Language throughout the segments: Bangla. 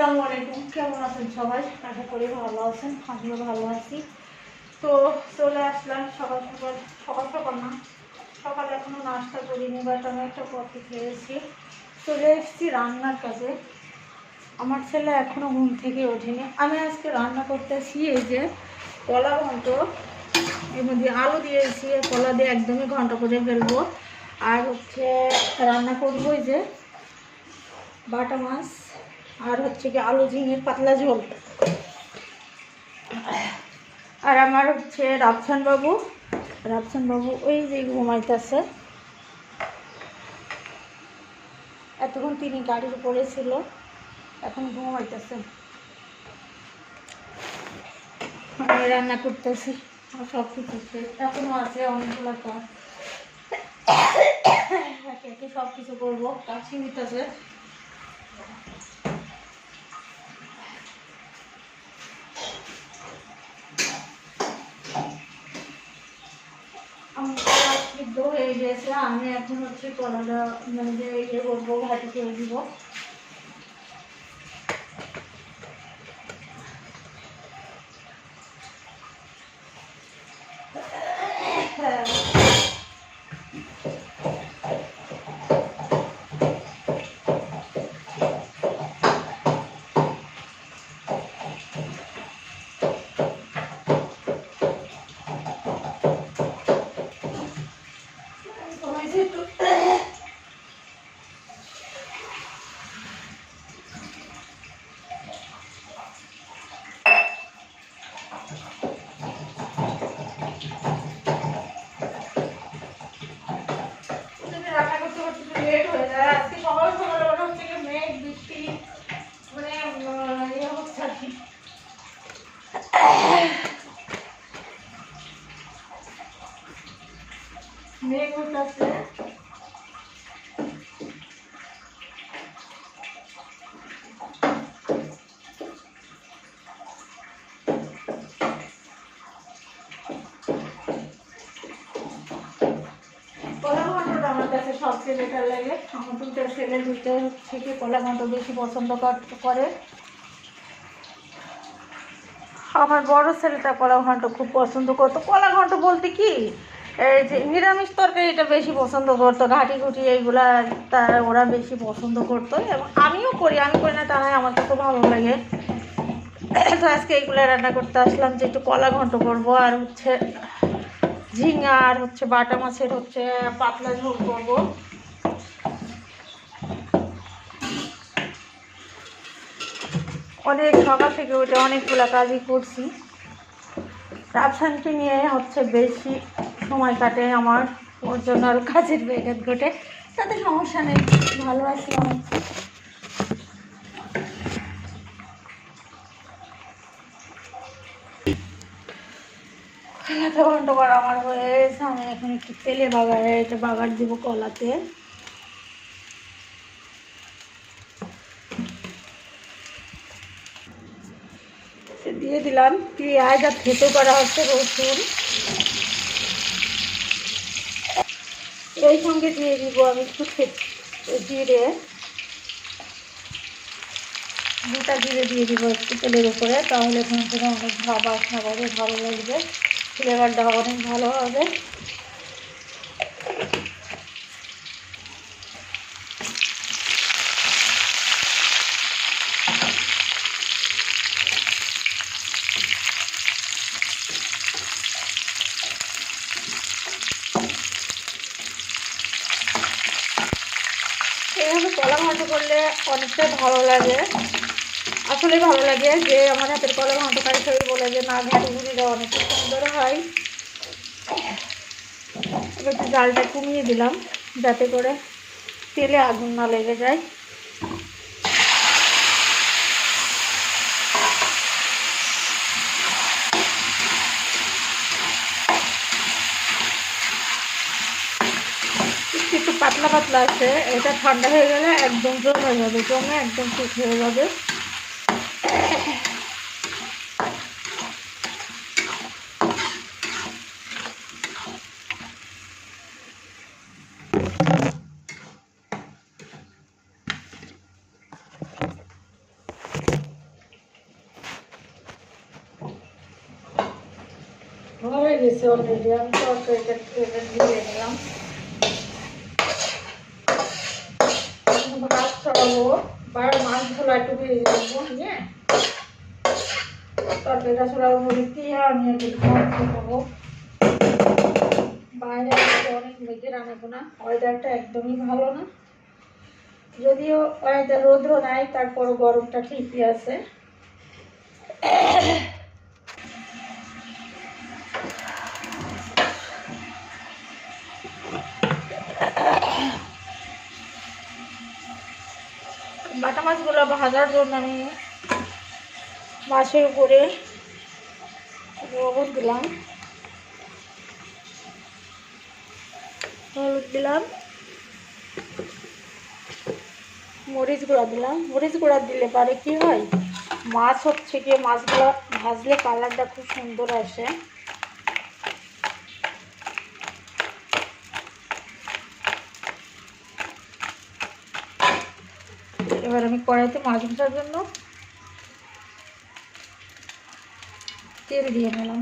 আসসালামু আলাইকুম। কেমন আছেন সবাই? আশা করি ভালো আছেন, আমিও ভালো আছি। তো চলে আসলাম সকাল সকাল, সকাল সকাল না, সকালে এখনও নাস্তা করিনি, বাট আমি একটা কফি খেয়েছি। চলে এসেছি রান্নার কাজে। আমার ছেলে এখনও ঘুম থেকে ওঠেনি। আমি আজকে রান্না করতেছি এই যে কলা ঘন্ট, এর মধ্যে আলু দিয়েছি, কলা দিয়ে একদমই ঘন্ট করে ফেলবো। আর হচ্ছে রান্না করবো এই যে বাটা মাছ, আর হচ্ছে কি আলু ঝিঙের পাতলা ঝোল। আর আমার হচ্ছে রাফসান বাবু ওই যে ঘুমাইতেছে। এতক্ষণ তিনি গাড়ির উপরে ছিল, এখন ঘুমাইতেছে। আমি রান্না করতেছি, সব কিছু এখনো আছে অনেকগুলো কাজ, একে একে সব কিছু করবো, কাছে নিতেছে। সিদ্ধ হয়ে গেছে, আমি এখন হচ্ছে কলাটা মানে যে ইয়ে করবো, ভাজি করে দিব। হ্যাঁ, একটু রান্না করতে করতে একটু লেট হয়ে যায়। আজকে সকাল সকাল মনে হচ্ছে কি মেঘ বৃষ্টি মানে ইয়ে হচ্ছে আর কি। মেঘ উঠতেছে। কলা ঘন্টটা আমার কাছে সবচেয়ে বেটার লাগে। আমার দুটো ছেলে দুটো হচ্ছে কি কলা ঘন্ট বেশি পছন্দ করে। আমার বড় ছেলেটা কলা ঘন্ট খুব পছন্দ করতো। কলা ঘন্ট বলতে কি এই যে নিরামিষ তরকারি এটা বেশি পছন্দ করতো, ঘাটি ঘুটি এইগুলা ওরা বেশি পছন্দ করতো, এবং আমিও করি, আমি করি না তা নয়, আমার তো ভালো লাগে। তো আজকে এইগুলো রান্না করতে আসলাম যে একটু কলা ঘন্ট করবো, আর হচ্ছে ঝিঙা আর হচ্ছে বাটা মাছের হচ্ছে পাতলা ঝোল করবো। অনেক সকাল থেকে উঠে অনেকগুলো কাজই করছি। রাফসানকে নিয়ে হচ্ছে বেশি সময় কাটে আমার, ওর জন্য আরও কাজের ব্যাঘাত ঘটে। তাতে সমস্যা নেই, ভালো আছি অনেক। আধা ঘন্টা পর আমার হয়ে গেছে। আমি এখন একটু তেলে এটা বাগার দিব কলাতে। দিয়ে দিলাম পেঁয়াজ, আর থেতো করা হচ্ছে রসুন, এই সঙ্গে দিয়ে দিব আমি একটু জিরে, গোটা জিরে দিয়ে দিব একটু তেলের উপরে, তাহলে এখান থেকে অনেক বাসনা করে ভালো লাগবে, ফ্লেভারটা অনেক ভালো হবে। এইভাবে কলা ঘন্ট করলে অনেকটাই ভালো লাগে, আসলে ভালো লাগে। যে আমার হাতের কলা ঘন্ট খাই সবাই বলে যে না, ঘাটি ঘুটিটা অনেক সুন্দর হয়। এবার একটু জালটা কমিয়ে দিলাম যাতে করে তেলে আগুন না লেগে যায়। একটু পাতলা পাতলা আছে, এটা ঠান্ডা হয়ে গেলে একদম জমে যাবে, জমে একদম ঠিক হয়ে যাবে। হয়ে গেছে অলরেডি। আমি তরকারিটা দিয়ে নিলাম, ভাত ছড়াবো, মাছ ধোলা একটু দিয়ে দেবো, নিয়ে তরকারিটা ছড়াবো দিয়ে আমি একটু খাবো। বাইরে অনেক মেঘের আনাগোনা, ওয়েদারটা একদমই ভালো না, যদিও ওয়েদার রৌদ্র নাই তারপরও গরমটা ঠিকই আছে। বাটা মাছগুলো ভাজার জন্য আমি মাছের উপরে লবণ দিলাম, হলুদ দিলাম, মরিচ গুঁড়া দিলাম। মরিচ গুঁড়া দিলে পারে কি হয়, মাছ হচ্ছে কি মাছগুলো ভাজলে কালারটা খুব সুন্দর আসে। এবার আমি কড়াইতে মাছ ভাজার জন্য তেল দিয়ে নিলাম।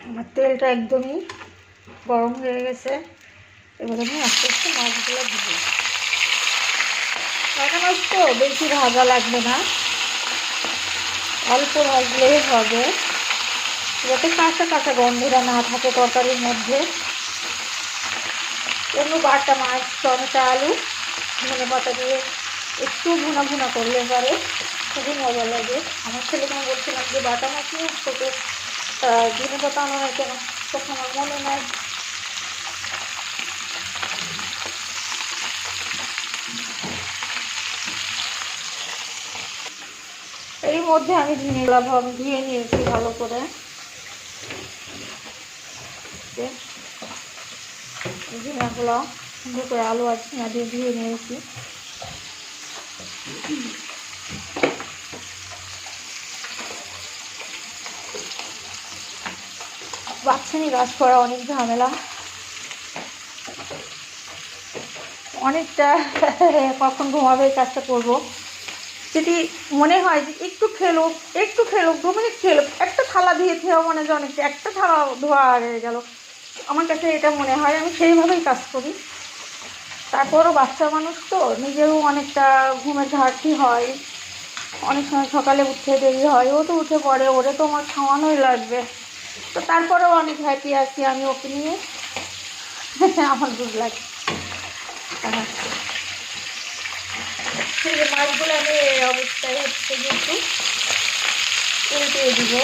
আমার তেলটা একদমই গরম হয়ে গেছে, এবার আমি আস্তে আস্তে মাছগুলো দিব। বাটা মাছ তো বেশি ভাজা লাগবে না, অল্প ভাজলেই হবে, যাতে কাঁচা কাঁচা গন্ধটা না থাকে তরকারির মধ্যে। অন্য বাটা মাছ, টমেটো, আলু, ধনে পাতা দিয়ে একটু ভুনা ভুনা করলে পারে খুবই মজা লাগে। আমার ছেলেকে আমি বলছিলাম যে বাটা মাছ নিয়ে তোকে ধনে পাতা আনো না কেন, তখন আমার মনে নাই। এর মধ্যে আমি ধুয়ে নিয়েছি ভালো করে, ঝিঙাগুলো সুন্দর করে আলু আর ঝিঙা দিয়ে ধুয়ে নিয়েছি। বাচ্চা নিয়ে কাজ করা অনেক ঝামেলা, অনেকটা কখন ঘুমাবে এই কাজটা করবো। যদি মনে হয় যে একটু খেলুক 2 মিনিট খেলুক, একটা থালা দিয়ে খেয়েও মনে হয় অনেকটা, একটা থালা ধোয়া হয়ে গেল, আমার কাছে এটা মনে হয়। আমি সেইভাবেই কাজ করি। তারপরও বাচ্চা মানুষ তো, নিজেরও অনেকটা ঘুমের ঘাটতি হয়, অনেক সময় সকালে উঠতে দেরি হয়, ও তো উঠে পড়ে, ওরে তো আমার খাওয়ানোই লাগবে। তো তারপরেও অনেক হ্যাপি আছি আমি ওকে নিয়ে, আমার গুড লাগে। মাছগুলো আমি এই অবস্থায় হচ্ছে একটু উল্টে দিব।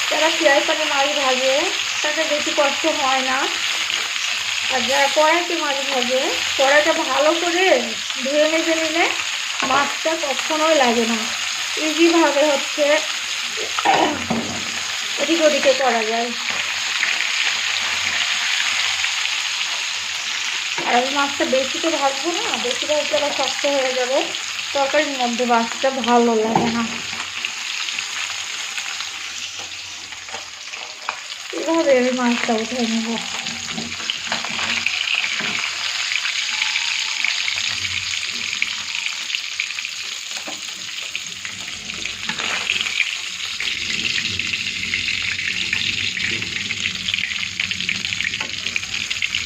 যারা ফ্রাই প্যানে মাছ ভাজে তাদের বেশি কষ্ট হয় না, আর যারা কড়াইতে মাছ ভাজে কড়াইটা ভালো করে ধুয়ে মেজে নিলে মাছটা কখনোই লাগে না, ইজিভাবে হচ্ছে এদিক ওদিকে করা যায়। আর আমি মাছটা বেশি তো ভাজবো না, বেশি ভাজলে আবার শক্ত হয়ে যাবে, তরকারির মধ্যে মাছটা ভালো লাগে না। এভাবে আমি মাছটা উঠে নেব।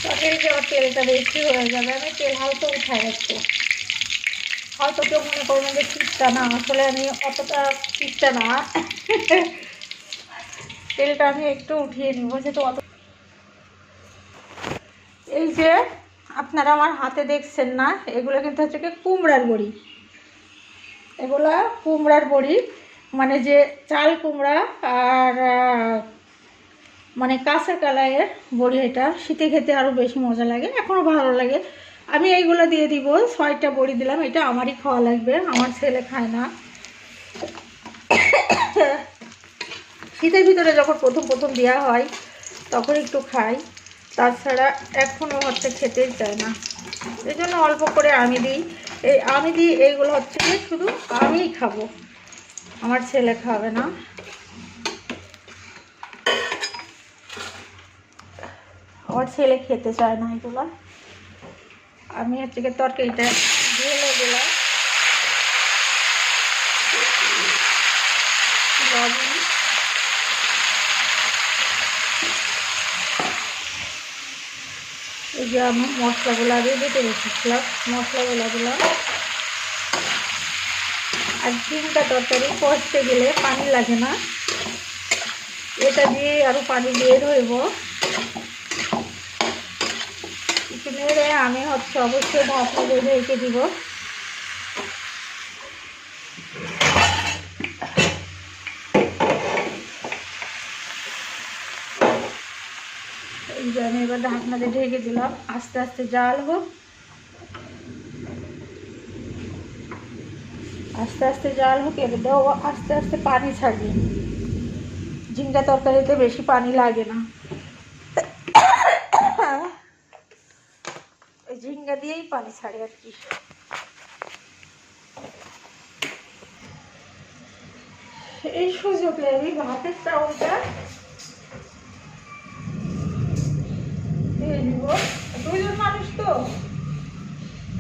তরকারি যাওয়ার তেলটা বেশি হয়ে যাবে, আমি তেল হালকা উঠাই একটু। হয়তো কেউ মনে করবেন যে পিঠটা না, আসলে আমি অতটা পিঠটা না, তেলটা আমি একটু উঠিয়ে নিব, যেহেতু অত। এই যে আপনারা আমার হাতে দেখছেন না, এগুলো কিন্তু হচ্ছে কি কুমড়ার বড়ি। এগুলা কুমড়ার বড়ি, মানে যে চাল কুমড়া আর মানে কাঁচা কালাইয়ের বড়ি। এটা শীতে খেতে আরও বেশি মজা লাগে, এখনও ভালো লাগে। আমি এইগুলো দিয়ে দিব, 6টা বড়ি দিলাম। এটা আমারই খাওয়া লাগবে, আমার ছেলে খায় না। শীতের ভিতরে যখন প্রথম প্রথম দেওয়া হয় তখন একটু খাই, তাছাড়া এখনও হচ্ছে খেতেই চায় না। এই জন্য অল্প করে আমি দিই। এই আমি দিই এইগুলো হচ্ছে কি শুধু আমিই খাবো, আমার ছেলে খাবে না। আমার ছেলে খেতে চায় না এগুলো। আমি হচ্ছে কি তরকারিটা ঢেলে দিলাম লবণ, এই যে আমি মশলাগুলো আগে বেটে রেখেছিলাম, মশলাগুলো দিলাম। আর ঝিঙ্গা তরকারি কষতে গেলে পানি লাগে না, এটা দিয়ে আরও পানি দিয়ে ধরব। একটু নেড়ে আমি হচ্ছে অবশ্যই মশলা দিয়ে রেখে দিব। এই যে আমি এবার ঢাকনা দিয়ে ঢেকে দিলাম, আস্তে আস্তে জাল হোক। আস্তে আস্তে জাল হোক, এটাও আস্তে আস্তে পানি ছাড়বে। ঝিঙ্গা তরকারিতে বেশি পানি লাগে না, ওই ঝিঙ্গা দিয়েই পানি ছাড়ে আর কি। এই সুযোগে আমি ভাতের চাউলটা দিয়ে দিব। 2 জন মানুষ তো,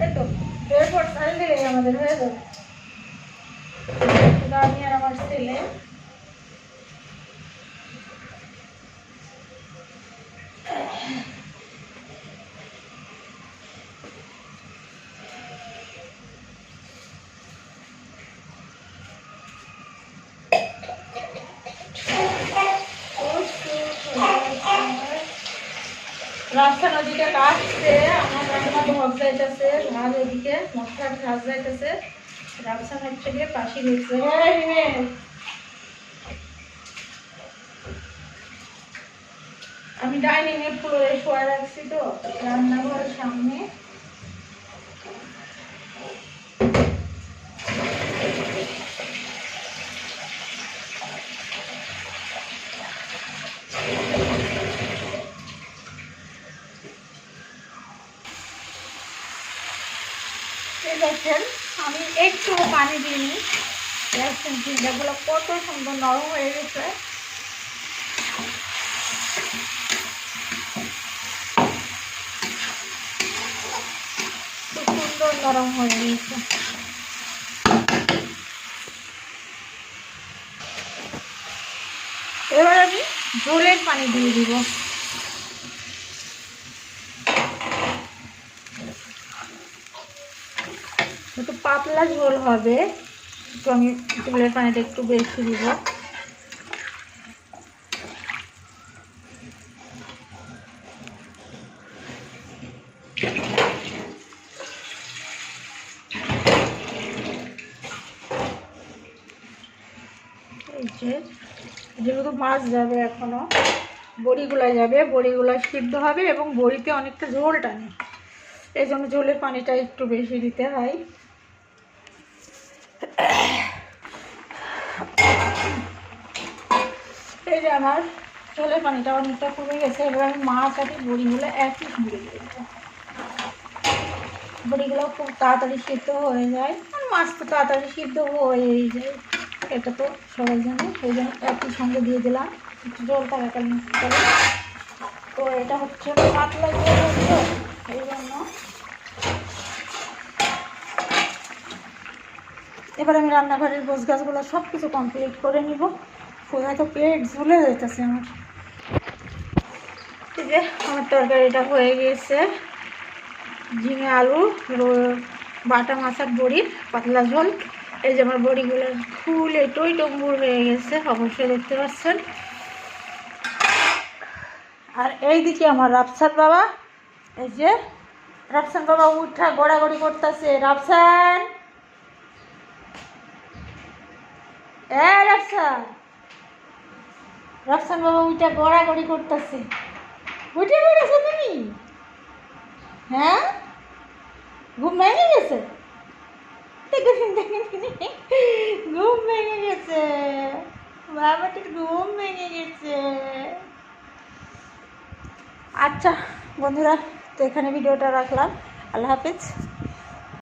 এই তো 1.5 চাল দিলে আমাদের হয়ে যাবে। আমি আর আমার ছেলে। রাস্তা নদীতে কাটছে, আমার রান্না ভাব যাইতেছে, ভাত ওদিকে মশলার কাজ যাইতেছে, রাস্তা হচ্ছে গিয়ে পাশি দিচ্ছে। আমি ডাইনিং এ ফ্লোরে শোয়া রাখছি তো, রান্নাঘরের সামনে। দেখছেন আমি একটু পানি দিইনি, দেখছেন ঝিঙ্গাগুলো কত সুন্দর নরম হয়ে গেছে। খুব সুন্দর নরম হয়ে গেছে। এবার আমি ঝোলের পানি দিয়ে দিব। একটু পাতলা ঝোল হবে, তো আমি ঝোলের পানিটা একটু বেশি দিব। এই যে যেহেতু মাছ যাবে, এখনো বড়িগুলা যাবে, বড়িগুলা সিদ্ধ হবে এবং বড়িতে অনেকটা ঝোল টানে, এই জন্য ঝোলের পানিটা একটু বেশি দিতে হয়। এই যে আমার ঝোলের পানিটা অনেকটা কমে গেছে। এবার আমি মাছ আর বড়িগুলো একই সঙ্গে দিয়ে দেবো। বড়িগুলো খুব তাড়াতাড়ি সিদ্ধ হয়ে যায়, আর মাছ তো তাড়াতাড়ি সিদ্ধ হয়েই যায়, এটা তো সবাই জানে। সেই জন্য একই সঙ্গে দিয়ে দিলাম, একটু জল থাকাকালীন করে। তো এটা হচ্ছে পাতলা ঝোল হচ্ছে, এই জন্য এবার আমি রান্নাঘরের গোছ গাছগুলো সব কিছু কমপ্লিট করে নিব। হয়তো পেট ঝুলে যাইতেছে আমার। এই যে আমার তরকারিটা হয়ে গিয়েছে, ঝিঙে আলু বাটা মাছের বড়ি পাতলা ঝোল। এই যে আমার বড়িগুলো ফুলে টই টম্বুর হয়ে গেছে, অবশ্যই দেখতে পাচ্ছেন। আর এই দিকে আমার রাফসাত বাবা এই যে রাফসান বাবা উঠা গড়াগড়ি করতেছে। রাফসান, রাফসান, রাফসান বাবা উঠা গড়াগড়ি করতেছে। উঠে পড়েছো তুমি? হ্যাঁ, ঘুম ভেঙে গেছে? ঘুম ভেঙে গেছে, বাবাটির ঘুম ভেঙে গেছে। আচ্ছা বন্ধুরা, তো এখানে ভিডিওটা রাখলাম। আল্লাহ হাফিজ।